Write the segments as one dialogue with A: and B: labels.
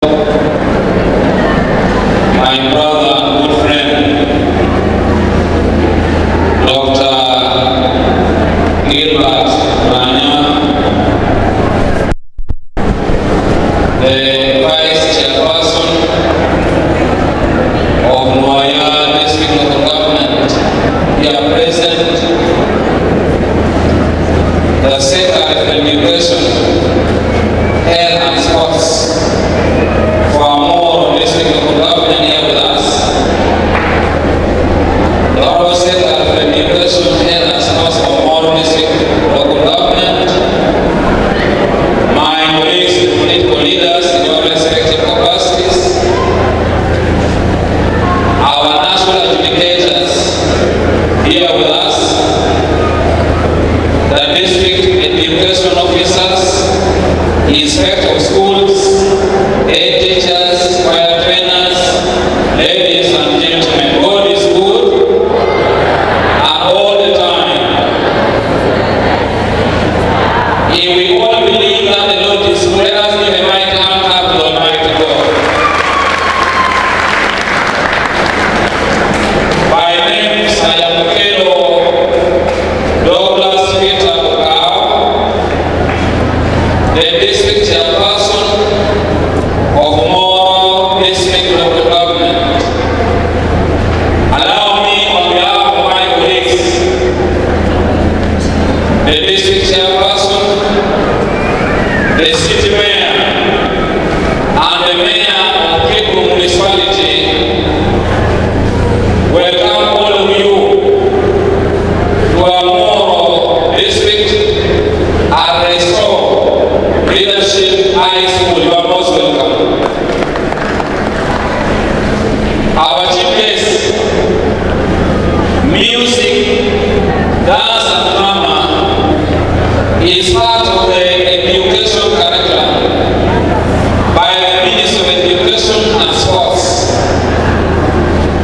A: my brother and good friend, Dr. Gilbert Ranya, the Vice Chairperson of Mwea District Local Government, here present, the Secretary of Education, Health and Sports, for more district local government here with us. The Honorable Secretary of Education, Health and Sports for more district local government. My colleagues, political leaders in your respective capacities. Our national adjudicators here with us. The district education officers, inspector of schools, head teachers, fire trainers, ladies and gentlemen, God is good and all the time. If we all believe that the Lord is good, let us give a mighty hand clap to the Almighty God. My name is Sayamukelo Douglas Peter Okao, the district chairperson of Moro District Local Government. Allow me on behalf of my colleagues, the district chairperson, the city mayor, and the mayor of Kiku Municipality, welcome all of you to our Moro District and Restore Leadership High School. You are most welcome. Our chief guest, music, dance and drama is part of the education curriculum by the Ministry of Education and Sports.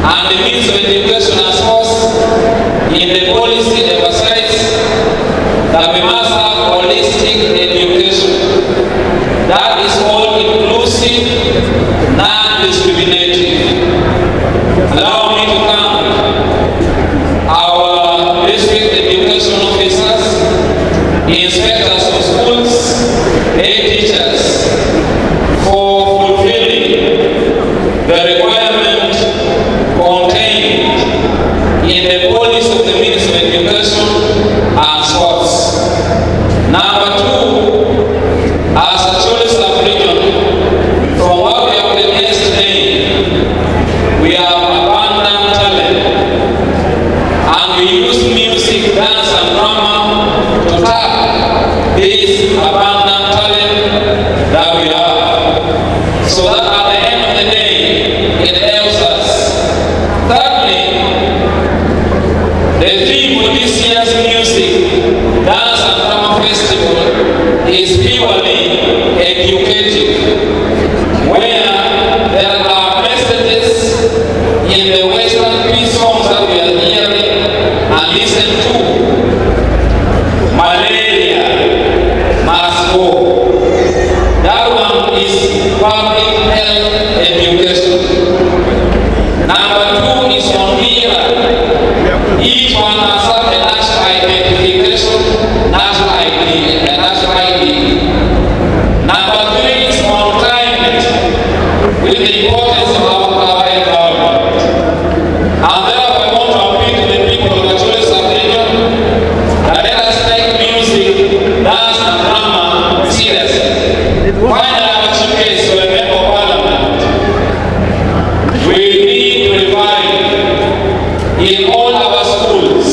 A: And the Ministry of Education and Sports in the policy emphasizes that we must have holistic education that is all inclusive, non-discriminating. Allow me to thank our district education officers, inspectors of schools, head teachers for fulfilling the requirement contained in the policy of the Ministry of Education and Sports. Number two, as a Chole sub-region, from what we have witnessed today, we have abundant talent, and we use music, dance and drama to tap this abundant talent that we have, so that at the end of the day, it helps us. Thirdly, the theme of this year's music, dance and drama festival is purely educative, where there are messages in the Western peace songs that we are hearing and listen to. Malaria must go. That one is public health education. Number two is on Mira. Each one has a national identification, national ID, and national ID. Number three is on climate, with the importance of our environment. And therefore, I want to appeal to the people of the Chole sub-region that let us take music, dance, and drama seriously. Finally, our chief guest, the member of parliament, we need to revive in all our schools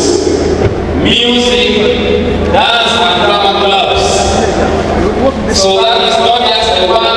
A: music, dance, and drama clubs, so that it's not just the one